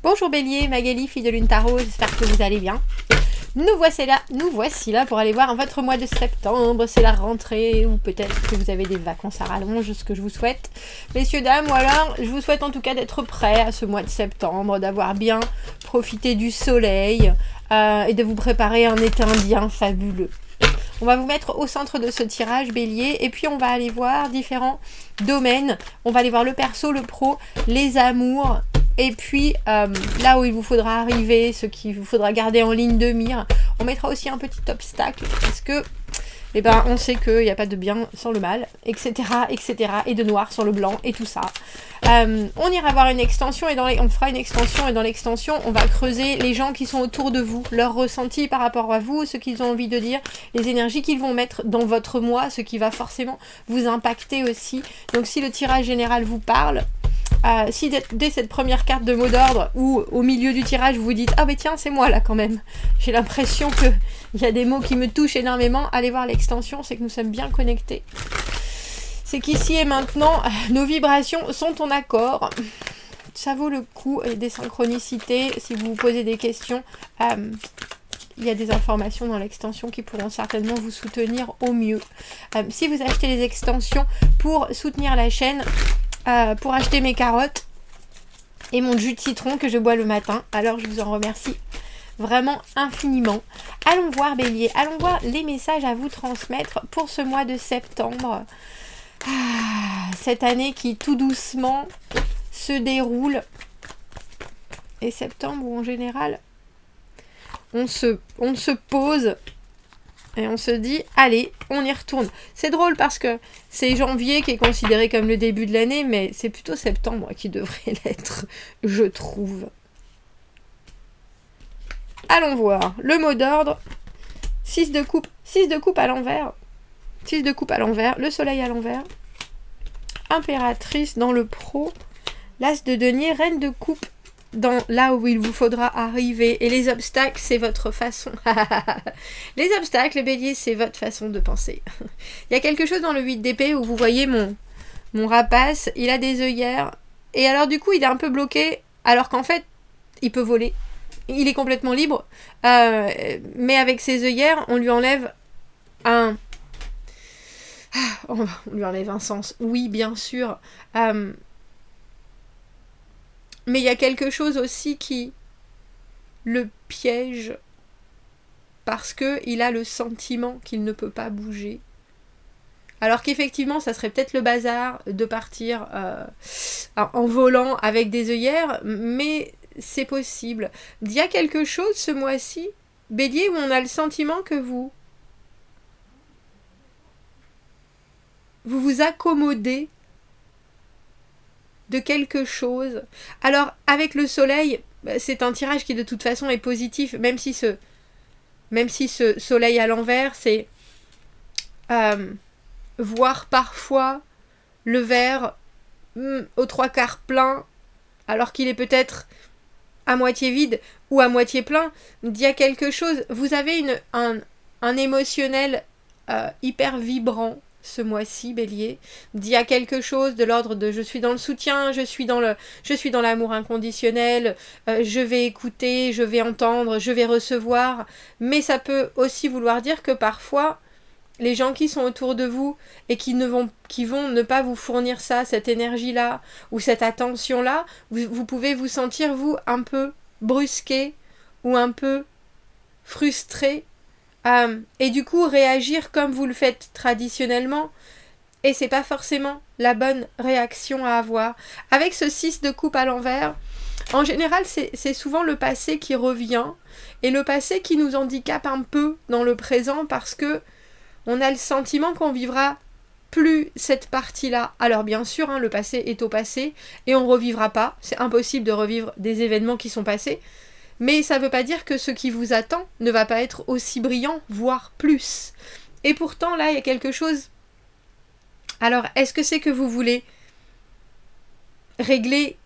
Bonjour Bélier, Magali, fille de Lune Tarot, j'espère que vous allez bien. Nous voici là pour aller voir votre mois de septembre, c'est la rentrée, ou peut-être que vous avez des vacances à rallonge, ce que je vous souhaite. Messieurs, dames, ou alors, je vous souhaite en tout cas d'être prêts à ce mois de septembre, d'avoir bien profité du soleil et de vous préparer un été indien fabuleux. On va vous mettre au centre de ce tirage Bélier et puis on va aller voir différents domaines. On va aller voir le perso, le pro, les amours et puis là où il vous faudra arriver, ce qu'il vous faudra garder en ligne de mire. On mettra aussi un petit obstacle parce que on sait qu'il n'y a pas de bien sans le mal, etc., et de noir sans le blanc, et tout ça. On ira voir une extension, on fera une extension, et dans l'extension, on va creuser les gens qui sont autour de vous, leurs ressentis par rapport à vous, ce qu'ils ont envie de dire, les énergies qu'ils vont mettre dans votre moi, ce qui va forcément vous impacter aussi. Donc si le tirage général vous parle, si dès cette première carte de mot d'ordre ou au milieu du tirage vous vous dites ah mais tiens c'est moi là quand même, j'ai l'impression que il y a des mots qui me touchent énormément, allez voir l'extension, c'est que nous sommes bien connectés, c'est qu'ici et maintenant nos vibrations sont en accord, ça vaut le coup, et des synchronicités, si vous vous posez des questions, il y a des informations dans l'extension qui pourront certainement vous soutenir au mieux. Si vous achetez les extensions pour soutenir la chaîne, pour acheter mes carottes et mon jus de citron que je bois le matin, alors je vous en remercie vraiment infiniment. Allons voir Bélier, allons voir les messages à vous transmettre pour ce mois de septembre, cette année qui tout doucement se déroule, et septembre où en général on se pose et on se dit, allez, on y retourne. C'est drôle parce que c'est janvier qui est considéré comme le début de l'année, mais c'est plutôt septembre qui devrait l'être, je trouve. Allons voir. Le mot d'ordre, 6 de coupe à l'envers. 6 de coupe à l'envers, le soleil à l'envers. Impératrice dans le pro. L'as de denier, reine de coupe dans là où il vous faudra arriver, et les obstacles c'est votre façon les obstacles Bélier c'est votre façon de penser. Il y a quelque chose dans le 8 d'épée où vous voyez mon rapace, il a des œillères et alors du coup il est un peu bloqué alors qu'en fait il peut voler, il est complètement libre, mais avec ses œillères on lui enlève on lui enlève un sens, oui bien sûr, mais il y a quelque chose aussi qui le piège parce qu'il a le sentiment qu'il ne peut pas bouger. Alors qu'effectivement, ça serait peut-être le bazar de partir en volant avec des œillères, mais c'est possible. Il y a quelque chose ce mois-ci, Bélier, où on a le sentiment que vous vous accommodez de quelque chose. Alors avec le soleil, c'est un tirage qui de toute façon est positif, même si ce soleil à l'envers, c'est voir parfois le verre aux 3/4 plein alors qu'il est peut-être à moitié vide ou à moitié plein. Il y a quelque chose, vous avez un émotionnel hyper vibrant ce mois-ci, Bélier. Il y a quelque chose de l'ordre de je suis dans le soutien, je suis dans l'amour inconditionnel, je vais écouter, je vais entendre, je vais recevoir, mais ça peut aussi vouloir dire que parfois les gens qui sont autour de vous et qui vont ne pas vous fournir ça, cette énergie-là ou cette attention-là, vous pouvez vous sentir vous un peu brusqué ou un peu frustré. Et du coup réagir comme vous le faites traditionnellement, et c'est pas forcément la bonne réaction à avoir. Avec ce 6 de coupe à l'envers, en général c'est souvent le passé qui revient, et le passé qui nous handicape un peu dans le présent parce que on a le sentiment qu'on vivra plus cette partie-là. Alors bien sûr, le passé est au passé et on revivra pas, c'est impossible de revivre des événements qui sont passés. Mais ça ne veut pas dire que ce qui vous attend ne va pas être aussi brillant, voire plus. Et pourtant, là, il y a quelque chose. Alors, est-ce que c'est que vous voulez régler...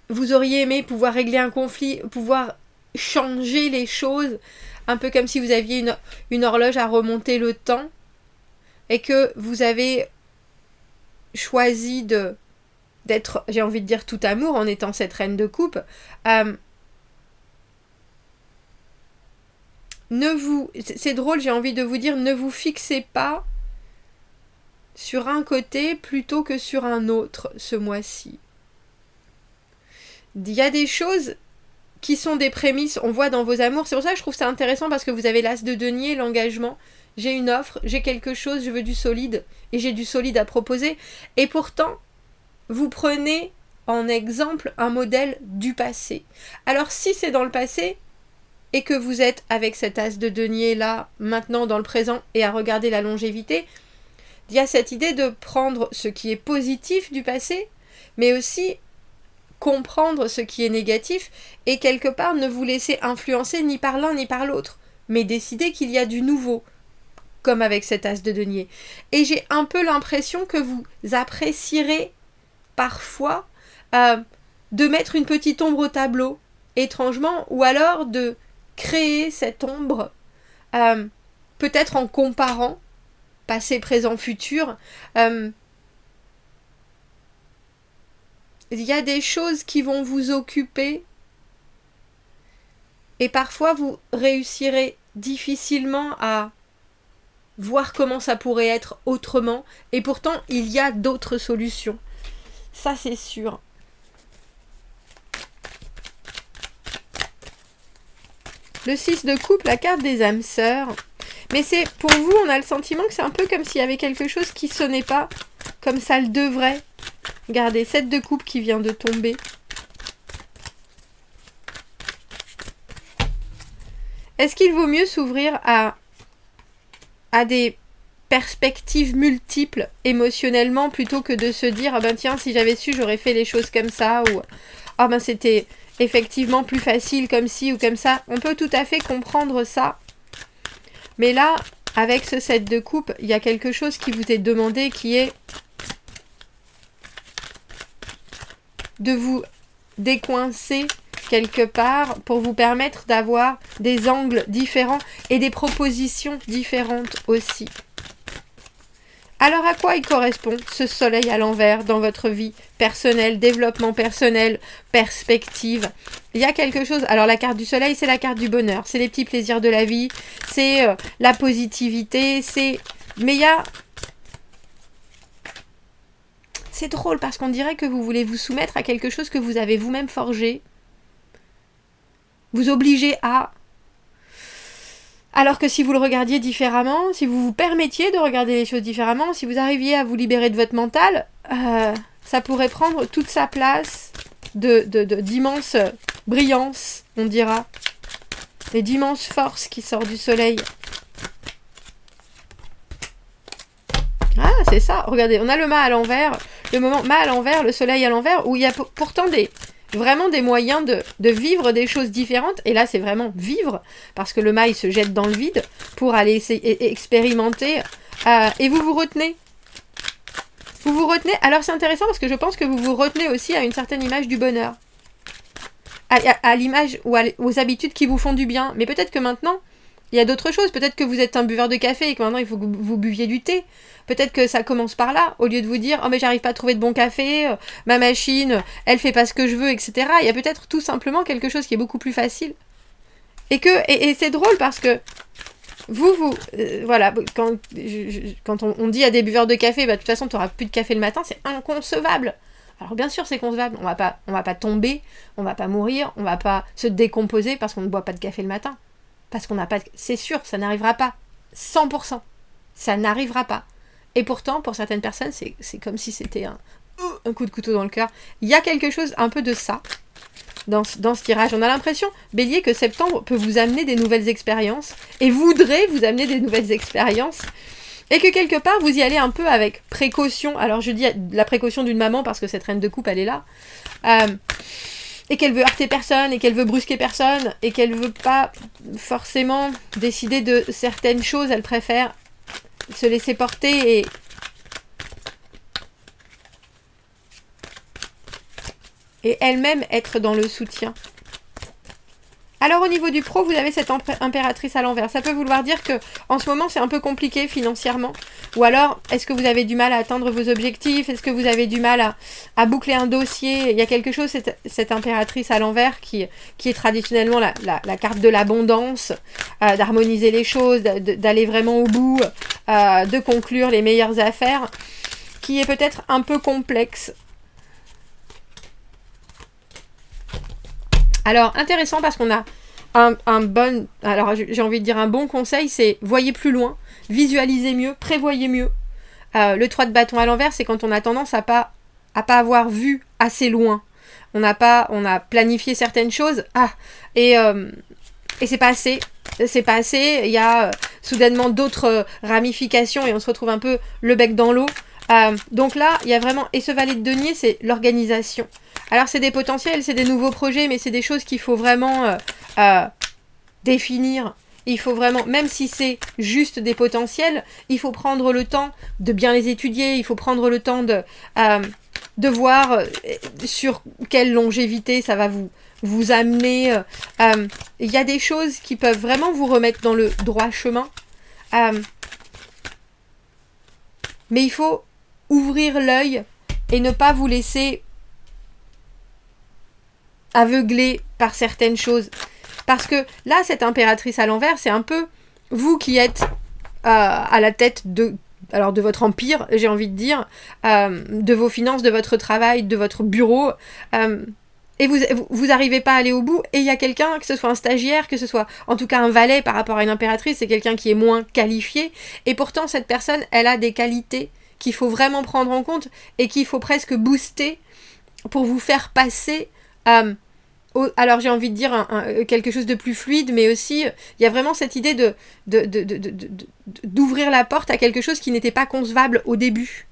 Vous auriez aimé pouvoir régler un conflit, pouvoir changer les choses, un peu comme si vous aviez une horloge à remonter le temps, et que vous avez choisi d'être, j'ai envie de dire, tout amour en étant cette reine de coupe. C'est drôle, j'ai envie de vous dire, ne vous fixez pas sur un côté plutôt que sur un autre ce mois-ci. Il y a des choses qui sont des prémices, on voit dans vos amours. C'est pour ça que je trouve ça intéressant parce que vous avez l'as de denier, l'engagement. J'ai une offre, j'ai quelque chose, je veux du solide et j'ai du solide à proposer. Et pourtant, vous prenez en exemple un modèle du passé. Alors si c'est dans le passé et que vous êtes avec cet as de denier là, maintenant dans le présent et à regarder la longévité, il y a cette idée de prendre ce qui est positif du passé, mais aussi comprendre ce qui est négatif et quelque part ne vous laisser influencer ni par l'un ni par l'autre, mais décider qu'il y a du nouveau, comme avec cet as de denier. Et j'ai un peu l'impression que vous apprécierez parfois de mettre une petite ombre au tableau, étrangement, ou alors de créer cette ombre, peut-être en comparant passé, présent, futur. Il y a des choses qui vont vous occuper et parfois vous réussirez difficilement à voir comment ça pourrait être autrement et pourtant il y a d'autres solutions. Ça c'est sûr. Le 6 de coupe, la carte des âmes sœurs. Mais c'est, pour vous, on a le sentiment que c'est un peu comme s'il y avait quelque chose qui sonnait pas comme ça le devrait. Regardez, 7 de coupe qui vient de tomber. Est-ce qu'il vaut mieux s'ouvrir à des perspectives multiples émotionnellement plutôt que de se dire « Ah ben tiens, si j'avais su, j'aurais fait les choses comme ça » ou « Ah ben c'était effectivement plus facile comme ci ou comme ça ». On peut tout à fait comprendre ça. Mais là, avec ce 7 de coupe, il y a quelque chose qui vous est demandé qui est de vous décoincer quelque part pour vous permettre d'avoir des angles différents et des propositions différentes aussi. Alors à quoi il correspond ce soleil à l'envers dans votre vie personnelle, développement personnel, perspective? Il y a quelque chose, alors la carte du soleil c'est la carte du bonheur, c'est les petits plaisirs de la vie, c'est la positivité, mais il y a... C'est drôle parce qu'on dirait que vous voulez vous soumettre à quelque chose que vous avez vous-même forgé. Vous obligez à... Alors que si vous le regardiez différemment, si vous vous permettiez de regarder les choses différemment, si vous arriviez à vous libérer de votre mental, ça pourrait prendre toute sa place d'immense brillance, on dira. Et d'immense force qui sort du soleil. Ah, c'est ça. Regardez, on a le mât à l'envers, le moment mât à l'envers, le soleil à l'envers, où il y a pourtant vraiment des moyens de vivre des choses différentes. Et là, c'est vraiment vivre, parce que le mât, il se jette dans le vide pour aller expérimenter. Et vous vous retenez. Vous vous retenez. Alors, c'est intéressant parce que je pense que vous vous retenez aussi à une certaine image du bonheur. À l'image ou aux habitudes qui vous font du bien. Mais peut-être que maintenant, il y a d'autres choses. Peut-être que vous êtes un buveur de café et que maintenant, il faut que vous buviez du thé. Peut-être que ça commence par là, au lieu de vous dire « Oh mais j'arrive pas à trouver de bon café, ma machine, elle fait pas ce que je veux, etc. » Il y a peut-être tout simplement quelque chose qui est beaucoup plus facile. Et c'est drôle parce que voilà, quand on dit à des buveurs de café « Bah de toute façon, tu n'auras plus de café le matin », c'est inconcevable. Alors bien sûr, c'est concevable. On va pas tomber, on va pas mourir, on va pas se décomposer parce qu'on ne boit pas de café le matin. Parce qu'on n'a pas... C'est sûr, ça n'arrivera pas. 100%. Ça n'arrivera pas. Et pourtant, pour certaines personnes, c'est comme si c'était un coup de couteau dans le cœur. Il y a quelque chose un peu de ça dans ce tirage. On a l'impression, Bélier, que septembre peut vous amener des nouvelles expériences et voudrait vous amener des nouvelles expériences. Et que quelque part, vous y allez un peu avec précaution. Alors, je dis la précaution d'une maman parce que cette reine de coupe, elle est là. Et qu'elle veut heurter personne, et qu'elle veut brusquer personne, et qu'elle veut pas forcément décider de certaines choses. Elle préfère se laisser porter et elle-même être dans le soutien. Alors au niveau du pro, vous avez cette impératrice à l'envers. Ça peut vouloir dire que en ce moment c'est un peu compliqué financièrement. Ou alors, est-ce que vous avez du mal à atteindre vos objectifs? Est-ce que vous avez du mal à boucler un dossier? Il y a quelque chose, cette impératrice à l'envers qui est traditionnellement la carte de l'abondance, d'harmoniser les choses, d'aller vraiment au bout, de conclure les meilleures affaires, qui est peut-être un peu complexe. Alors, intéressant parce qu'on a un bon... Alors, j'ai envie de dire un bon conseil, c'est voyez plus loin, visualisez mieux, prévoyez mieux. Le 3 de bâton à l'envers, c'est quand on a tendance à pas avoir vu assez loin. On a planifié certaines choses, et c'est pas assez. C'est pas assez, il y a soudainement d'autres ramifications et on se retrouve un peu le bec dans l'eau. Donc là, il y a vraiment... Et ce valet de denier, c'est l'organisation. Alors, c'est des potentiels, c'est des nouveaux projets, mais c'est des choses qu'il faut vraiment définir. Il faut vraiment, même si c'est juste des potentiels, il faut prendre le temps de bien les étudier, il faut prendre le temps de voir sur quelle longévité ça va vous amener. Il y a des choses qui peuvent vraiment vous remettre dans le droit chemin. Mais il faut ouvrir l'œil et ne pas vous laisser aveugler par certaines choses. Parce que là, cette impératrice à l'envers, c'est un peu vous qui êtes à la tête de votre empire, j'ai envie de dire, de vos finances, de votre travail, de votre bureau, et vous n'arrivez pas à aller au bout, et il y a quelqu'un, que ce soit un stagiaire, que ce soit en tout cas un valet par rapport à une impératrice, c'est quelqu'un qui est moins qualifié, et pourtant cette personne, elle a des qualités qu'il faut vraiment prendre en compte, et qu'il faut presque booster pour vous faire passer... alors j'ai envie de dire quelque chose de plus fluide, mais aussi il y a vraiment cette idée d'ouvrir la porte à quelque chose qui n'était pas concevable au début.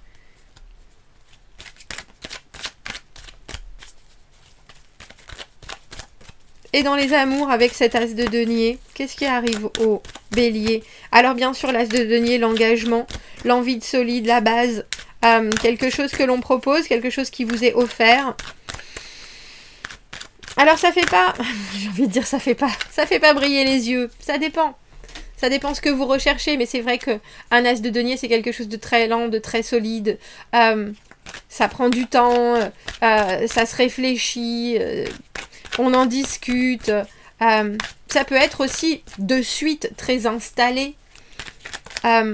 Et dans les amours, avec cet as de denier, qu'est-ce qui arrive au bélier? Alors bien sûr, l'as de denier, l'engagement, l'envie de solide, la base, quelque chose que l'on propose, quelque chose qui vous est offert. Alors ça fait pas, j'ai envie de dire ça fait pas briller les yeux, ça dépend ce que vous recherchez, mais c'est vrai que un as de denier c'est quelque chose de très lent, de très solide, ça prend du temps, ça se réfléchit, on en discute, ça peut être aussi de suite très installé, et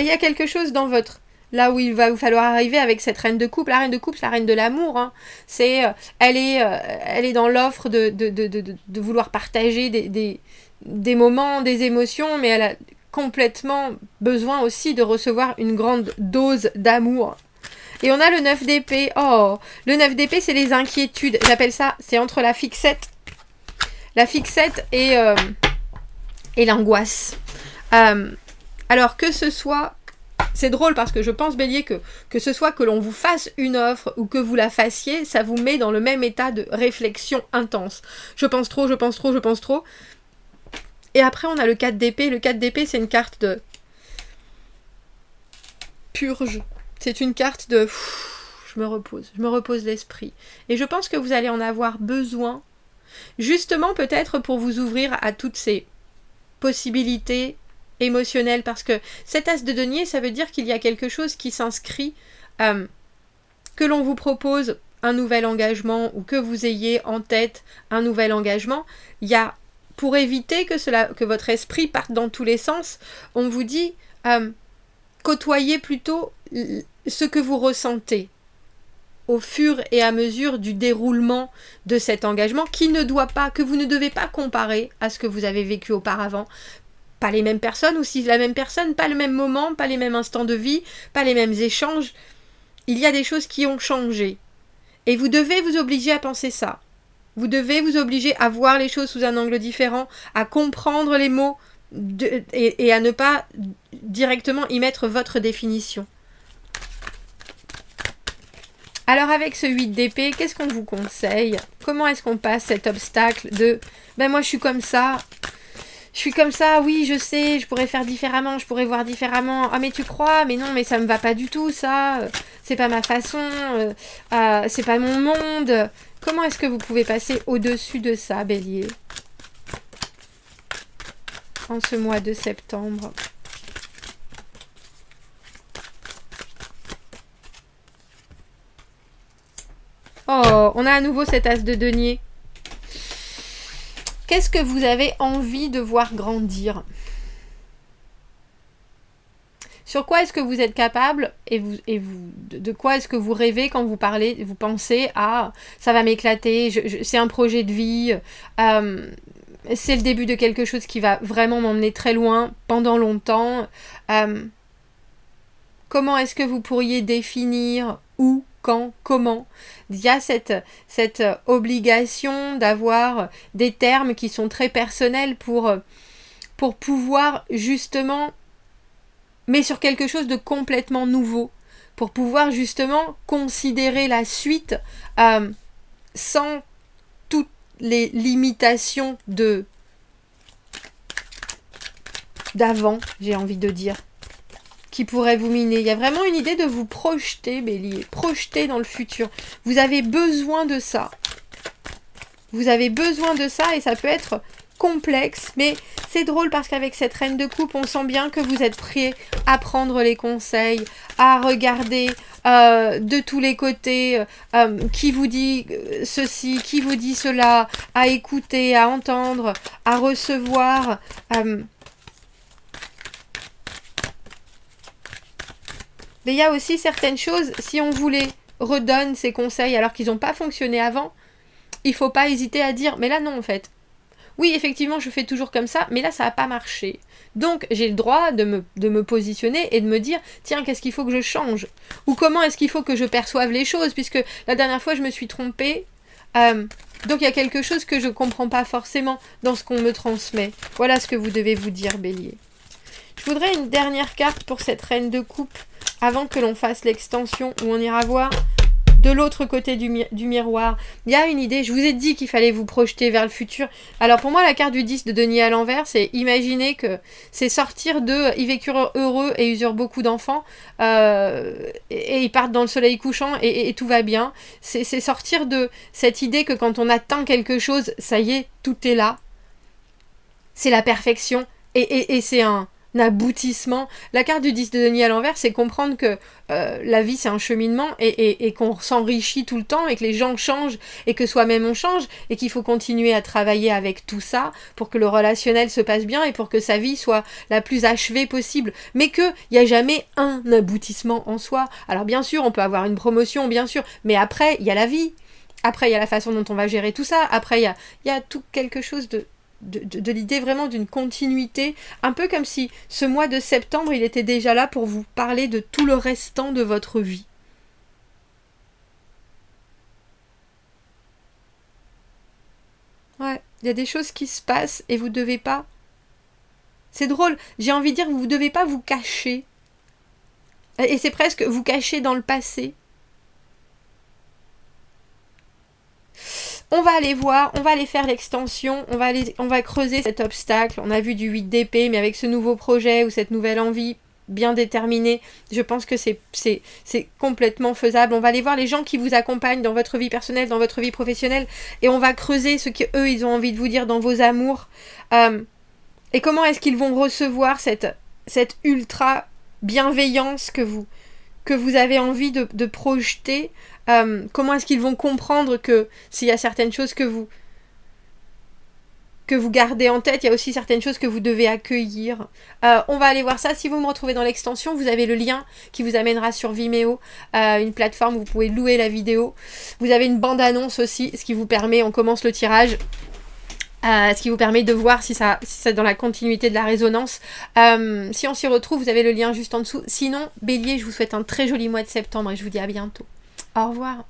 il y a quelque chose dans votre... Là où il va vous falloir arriver avec cette reine de coupe. La reine de coupe, c'est la reine de l'amour. Hein. Elle est dans l'offre de vouloir partager des moments, des émotions, mais elle a complètement besoin aussi de recevoir une grande dose d'amour. Et on a le 9 d'épée. Oh, le 9 d'épée, c'est les inquiétudes. J'appelle ça, c'est entre la fixette. La fixette et l'angoisse. Alors que ce soit... C'est drôle parce que je pense, Bélier, que ce soit que l'on vous fasse une offre ou que vous la fassiez, ça vous met dans le même état de réflexion intense. Je pense trop. Et après, on a le 4 d'épée. Le 4 d'épée, c'est une carte de purge. C'est une carte de... Je me repose l'esprit. Et je pense que vous allez en avoir besoin, justement peut-être pour vous ouvrir à toutes ces possibilités émotionnel, parce que cet as de denier, ça veut dire qu'il y a quelque chose qui s'inscrit, que l'on vous propose un nouvel engagement ou que vous ayez en tête un nouvel engagement. Il y a, pour éviter que votre esprit parte dans tous les sens, on vous dit côtoyez plutôt ce que vous ressentez au fur et à mesure du déroulement de cet engagement que vous ne devez pas comparer à ce que vous avez vécu auparavant. Pas les mêmes personnes, ou si la même personne, pas le même moment, pas les mêmes instants de vie, pas les mêmes échanges. Il y a des choses qui ont changé. Et vous devez vous obliger à penser ça. Vous devez vous obliger à voir les choses sous un angle différent, à comprendre les mots et à ne pas directement y mettre votre définition. Alors avec ce 8 d'épée, qu'est-ce qu'on vous conseille? Comment est-ce qu'on passe cet obstacle de « ben moi je suis comme ça ». Je suis comme ça, oui, je sais, je pourrais faire différemment, je pourrais voir différemment. Ah, mais tu crois? Mais non, mais ça me va pas du tout, ça. c'est pas ma façon, c'est pas mon monde. Comment est-ce que vous pouvez passer au-dessus de ça, Bélier, en ce mois de septembre? Oh, on a à nouveau cet as de denier. Qu'est-ce que vous avez envie de voir grandir? Sur quoi est-ce que vous êtes capable de quoi est-ce que vous rêvez quand vous parlez, vous pensez à ça va m'éclater, c'est un projet de vie, c'est le début de quelque chose qui va vraiment m'emmener très loin pendant longtemps. Comment est-ce que vous pourriez définir où, quand, comment? Il y a cette obligation d'avoir des termes qui sont très personnels pour pouvoir justement, mais sur quelque chose de complètement nouveau, pour pouvoir justement considérer la suite sans toutes les limitations d'avant, j'ai envie de dire, qui pourrait vous miner. Il y a vraiment une idée de vous projeter, Bélier, projeter dans le futur. Vous avez besoin de ça. Vous avez besoin de ça et ça peut être complexe, mais c'est drôle parce qu'avec cette reine de coupe, on sent bien que vous êtes prêt à prendre les conseils, à regarder de tous les côtés qui vous dit ceci, qui vous dit cela, à écouter, à entendre, à recevoir. Mais il y a aussi certaines choses, si on vous les redonne ces conseils alors qu'ils n'ont pas fonctionné avant, il ne faut pas hésiter à dire, mais là non en fait. Oui, effectivement, je fais toujours comme ça, mais là ça n'a pas marché. Donc j'ai le droit de me positionner et de me dire, tiens, qu'est-ce qu'il faut que je change? Ou comment est-ce qu'il faut que je perçoive les choses? Puisque la dernière fois je me suis trompée. Donc il y a quelque chose que je ne comprends pas forcément dans ce qu'on me transmet. Voilà ce que vous devez vous dire, Bélier. Je voudrais une dernière carte pour cette reine de coupe avant que l'on fasse l'extension où on ira voir de l'autre côté du miroir. Il y a une idée, je vous ai dit qu'il fallait vous projeter vers le futur. Alors pour moi, la carte du 10 de denier à l'envers, c'est imaginer que c'est sortir de ils vécurent heureux et ils eurent beaucoup d'enfants et ils partent dans le soleil couchant et tout va bien. C'est sortir de cette idée que quand on atteint quelque chose, ça y est, tout est là. C'est la perfection et c'est un aboutissement. La carte du 10 de denier à l'envers, c'est comprendre que la vie c'est un cheminement et qu'on s'enrichit tout le temps et que les gens changent et que soi-même on change et qu'il faut continuer à travailler avec tout ça pour que le relationnel se passe bien et pour que sa vie soit la plus achevée possible, mais qu'il n'y a jamais un aboutissement en soi. Alors bien sûr on peut avoir une promotion, bien sûr, mais après il y a la vie, après il y a la façon dont on va gérer tout ça, après il y a tout quelque chose de l'idée vraiment d'une continuité, un peu comme si ce mois de septembre, il était déjà là pour vous parler de tout le restant de votre vie. Ouais, il y a des choses qui se passent et vous devez pas... C'est drôle, j'ai envie de dire, vous devez pas vous cacher. Et c'est presque vous cacher dans le passé. On va aller voir, on va aller faire l'extension, on va creuser cet obstacle. On a vu du 8 d'épée, mais avec ce nouveau projet ou cette nouvelle envie bien déterminée, je pense que c'est complètement faisable. On va aller voir les gens qui vous accompagnent dans votre vie personnelle, dans votre vie professionnelle, et on va creuser ce qu'eux, ils ont envie de vous dire dans vos amours. Et comment est-ce qu'ils vont recevoir cette ultra bienveillance que vous avez envie de projeter. Comment est-ce qu'ils vont comprendre que s'il y a certaines choses que vous gardez en tête, il y a aussi certaines choses que vous devez accueillir. On va aller voir ça. Si vous me retrouvez dans l'extension, vous avez le lien qui vous amènera sur Vimeo, une plateforme où vous pouvez louer la vidéo. Vous avez une bande-annonce aussi, ce qui vous permet, on commence le tirage, ce qui vous permet de voir si c'est dans la continuité de la résonance. Si on s'y retrouve, vous avez le lien juste en dessous. Sinon, Bélier, je vous souhaite un très joli mois de septembre et je vous dis à bientôt. Au revoir.